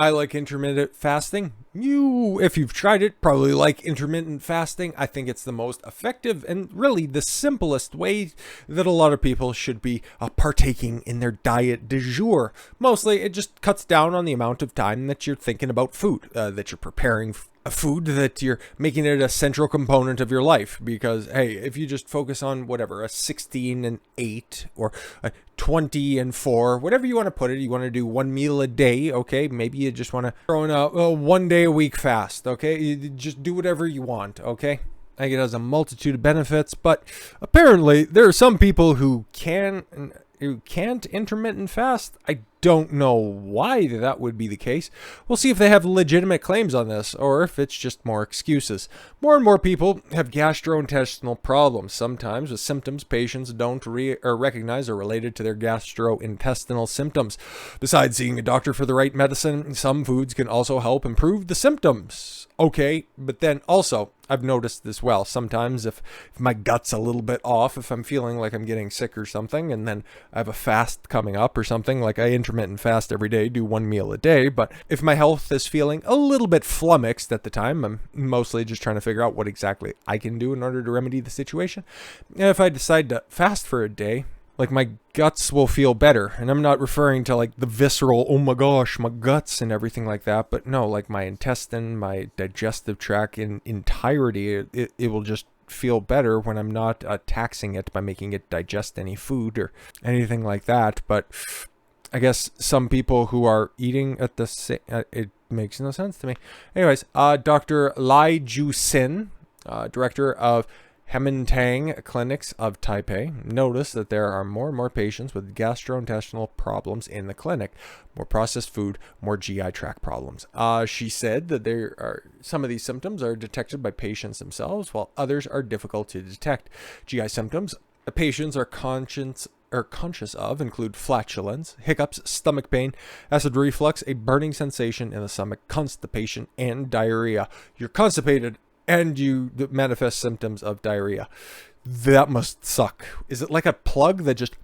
I like intermittent fasting. If you've tried it, probably like intermittent fasting. I think it's the most effective and really the simplest way that a lot of people should be partaking in their diet du jour. Mostly, it just cuts down on the amount of time that you're thinking about food, that you're preparing a food, that you're making it a central component of your life. Because, hey, if you just focus on whatever, a 16 and 8 or a 20 and 4, whatever you want to put it, you want to do one meal a day, okay? Maybe you just want to throw in a 1 day a week fast, okay? You just do whatever you want, okay? I think it has a multitude of benefits, but apparently there are some people who can't intermittent fast. I don't know why that would be the case. We'll see if they have legitimate claims on this or if it's just more excuses. More and more people have gastrointestinal problems. Sometimes with symptoms patients don't recognize are related to their gastrointestinal symptoms. Besides seeing a doctor for the right medicine, some foods can also help improve the symptoms. Okay, but then also, I've noticed this well. Sometimes if my gut's a little bit off, if I'm feeling like I'm getting sick or something, and then I have a fast coming up or something, like I intermittent fast every day, do one meal a day, but if my health is feeling a little bit flummoxed at the time, I'm mostly just trying to figure out what exactly I can do in order to remedy the situation. And if I decide to fast for a day, like my guts will feel better. And I'm not referring to like the visceral, oh my gosh, my guts and everything like that. But no, like my intestine, my digestive tract in entirety, it will just feel better when I'm not taxing it by making it digest any food or anything like that. But I guess some people who are eating at the same, it makes no sense to me. Anyways, Dr. Lai Ju Sin, director of Hemintang Clinics of Taipei, noticed that there are more and more patients with gastrointestinal problems in the clinic, more processed food, more GI tract problems. She said that there are some of these symptoms are detected by patients themselves, while others are difficult to detect. GI symptoms the patients are conscious of include flatulence, hiccups, stomach pain, acid reflux, a burning sensation in the stomach, constipation, and diarrhea. You're constipated and you manifest symptoms of diarrhea. That must suck. Is it like a plug that just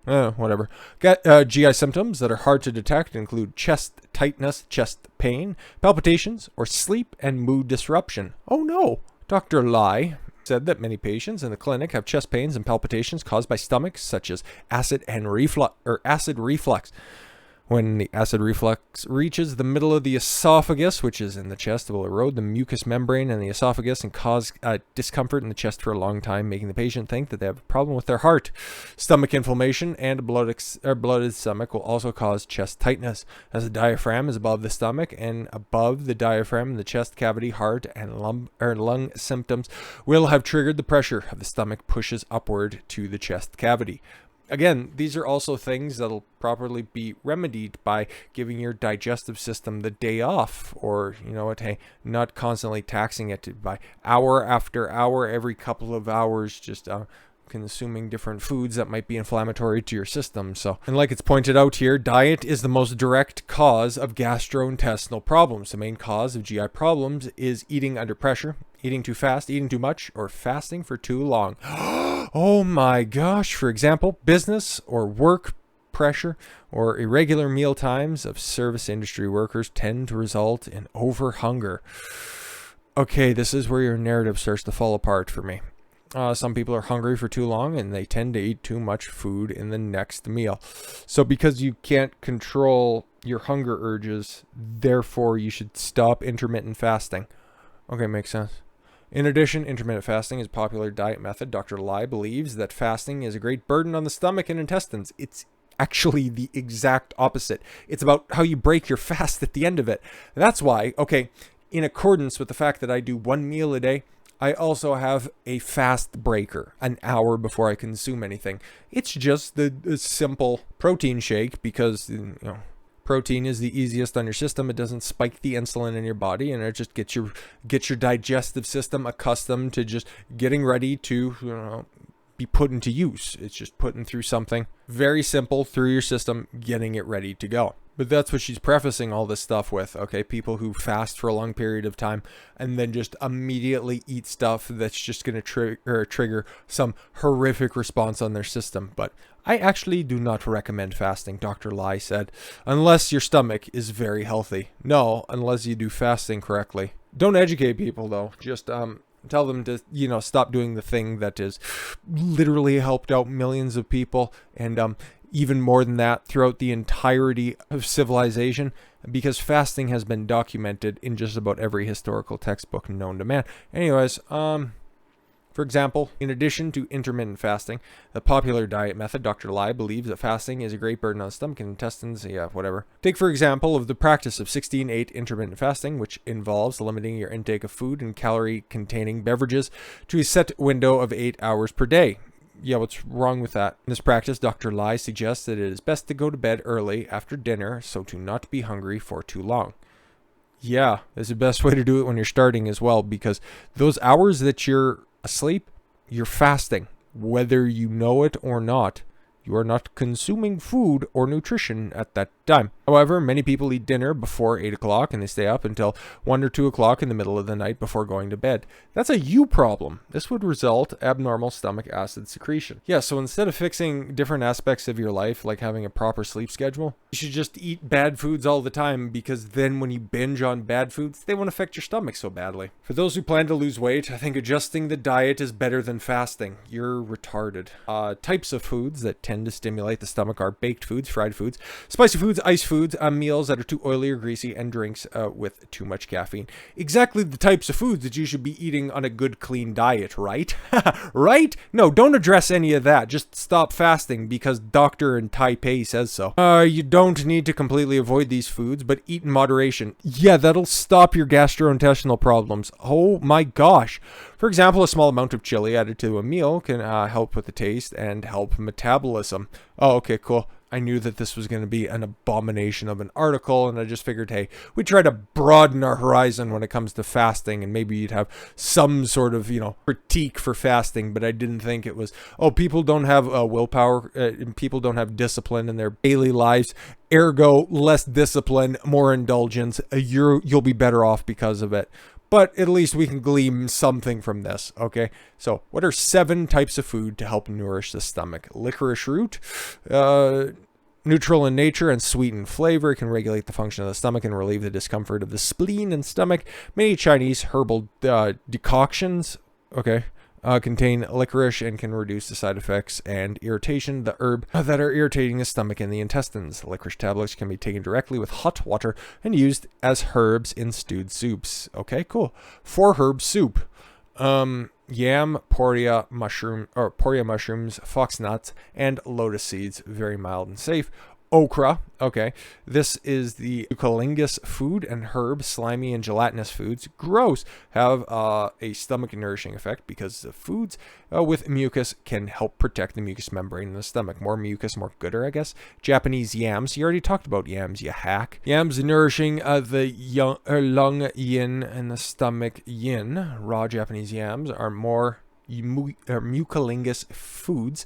whatever? GI symptoms that are hard to detect include chest tightness, chest pain, palpitations, or sleep and mood disruption. Oh no. Dr. Lai said that many patients in the clinic have chest pains and palpitations caused by stomachs such as acid reflux. When the acid reflux reaches the middle of the esophagus, which is in the chest, it will erode the mucous membrane in the esophagus and cause discomfort in the chest for a long time, making the patient think that they have a problem with their heart. Stomach inflammation and a bloated stomach will also cause chest tightness, as the diaphragm is above the stomach, and above the diaphragm, the chest cavity, heart, and lung symptoms will have triggered the pressure of the stomach pushes upward to the chest cavity. Again, these are also things that'll properly be remedied by giving your digestive system the day off, or, hey, not constantly taxing it by hour after hour, every couple of hours, just consuming different foods that might be inflammatory to your system. So, and like it's pointed out here, diet is the most direct cause of gastrointestinal problems. The main cause of GI problems is eating under pressure, eating too fast, eating too much, or fasting for too long. Oh my gosh. For example, business or work pressure or irregular meal times of service industry workers tend to result in overhunger. Okay, this is where your narrative starts to fall apart for me. Some people are hungry for too long and they tend to eat too much food in the next meal. So because you can't control your hunger urges, therefore you should stop intermittent fasting. Okay, makes sense. In addition, intermittent fasting is a popular diet method. Dr. Lai believes that fasting is a great burden on the stomach and intestines. It's actually the exact opposite. It's about how you break your fast at the end of it. That's why, in accordance with the fact that I do one meal a day, I also have a fast breaker an hour before I consume anything. It's just the simple protein shake because, protein is the easiest on your system. It doesn't spike the insulin in your body, and it just gets your digestive system accustomed to just getting ready to be put into use. It's just putting through something very simple through your system, getting it ready to go. But that's what she's prefacing all this stuff with, okay? People who fast for a long period of time and then just immediately eat stuff that's just going to trigger some horrific response on their system. But I actually do not recommend fasting, Dr. Lai said, unless your stomach is very healthy. No, unless you do fasting correctly. Don't educate people, though. Just tell them to, stop doing the thing that has literally helped out millions of people, and even more than that throughout the entirety of civilization, because fasting has been documented in just about every historical textbook known to man. Anyways, for example, in addition to intermittent fasting, the popular diet method, Dr. Lai believes that fasting is a great burden on the stomach and intestines, whatever. Take, for example, of the practice of 16-8 intermittent fasting, which involves limiting your intake of food and calorie-containing beverages to a set window of 8 hours per day. Yeah, what's wrong with that? In this practice, Dr. Lai suggests that it is best to go to bed early after dinner so to not be hungry for too long. Yeah, that's the best way to do it when you're starting as well, because those hours that you're asleep, you're fasting. Whether you know it or not, you are not consuming food or nutrition at that time. However, many people eat dinner before 8 o'clock and they stay up until 1 or 2 o'clock in the middle of the night before going to bed. That's a you problem. This would result abnormal stomach acid secretion. Yeah, so instead of fixing different aspects of your life, like having a proper sleep schedule, you should just eat bad foods all the time, because then when you binge on bad foods, they won't affect your stomach so badly. For those who plan to lose weight, I think adjusting the diet is better than fasting. You're retarded. Types of foods that tend to stimulate the stomach are baked foods, fried foods, spicy foods, iced foods, meals that are too oily or greasy, and drinks with too much caffeine. Exactly the types of foods that you should be eating on a good, clean diet, right? Right? No, don't address any of that. Just stop fasting because doctor in Taipei says so. You don't need to completely avoid these foods, but eat in moderation. Yeah, that'll stop your gastrointestinal problems. Oh my gosh. For example, a small amount of chili added to a meal can help with the taste and help metabolism. Oh, okay, cool. I knew that this was going to be an abomination of an article, and I just figured, hey, we try to broaden our horizon when it comes to fasting, and maybe you'd have some sort of, critique for fasting, but I didn't think it was, people don't have willpower, and people don't have discipline in their daily lives, ergo, less discipline, more indulgence, you'll be better off because of it. But at least we can glean something from this, okay? So, what are 7 types of food to help nourish the stomach? Licorice root, neutral in nature and sweet in flavor, can regulate the function of the stomach and relieve the discomfort of the spleen and stomach. Many Chinese herbal decoctions, contain licorice and can reduce the side effects and irritation, the herb that are irritating the stomach and the intestines. Licorice tablets can be taken directly with hot water and used as herbs in stewed soups. Okay, cool. 4-herb soup. Yam, poria mushrooms, foxnuts, and lotus seeds. Very mild and safe. Okra, this is the eucalyptus food and herb, slimy and gelatinous foods. Gross. Have a stomach nourishing effect because the foods with mucus can help protect the mucous membrane in the stomach. More mucus, more gooder, I guess. Japanese yams. You already talked about yams, you hack. Yams nourishing the lung yin and the stomach yin. Raw Japanese yams are more mucolingus fluids,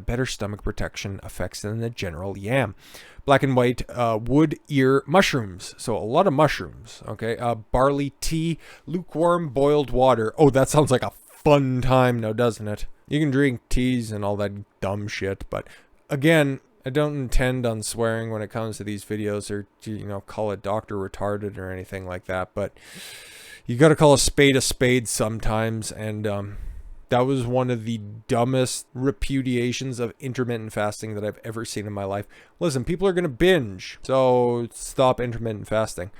better stomach protection effects than the general yam. Black and white wood ear mushrooms, so a lot of mushrooms, barley tea, lukewarm boiled water. Oh, that sounds like a fun time now, doesn't it? You can drink teas and all that dumb shit, but again, I don't intend on swearing when it comes to these videos or to, call a doctor retarded or anything like that, but you gotta call a spade sometimes, and that was one of the dumbest repudiations of intermittent fasting that I've ever seen in my life. Listen, people are going to binge, so stop intermittent fasting.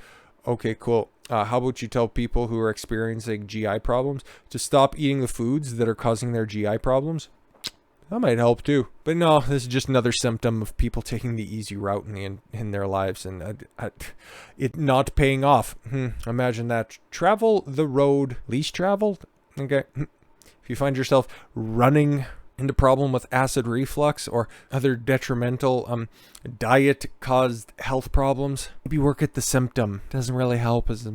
Okay, cool. How about you tell people who are experiencing GI problems to stop eating the foods that are causing their GI problems? That might help too. But no, this is just another symptom of people taking the easy route in their lives and it not paying off. Imagine that. Travel the road least traveled. Okay. If you find yourself running into problem with acid reflux or other detrimental diet-caused health problems, maybe work at the symptom. Doesn't really help as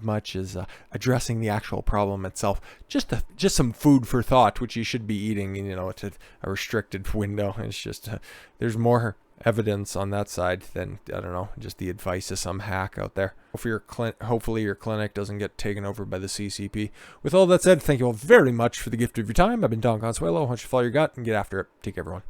much as addressing the actual problem itself. Just some food for thought, which you should be eating, at a restricted window. It's just there's more evidence on that side than, I don't know, just the advice of some hack out there. Hopefully your clinic doesn't get taken over by the CCP. With all that said, thank you all very much for the gift of your time. I've been Don Consuelo. Why don't you follow your gut and get after it. Take care, everyone.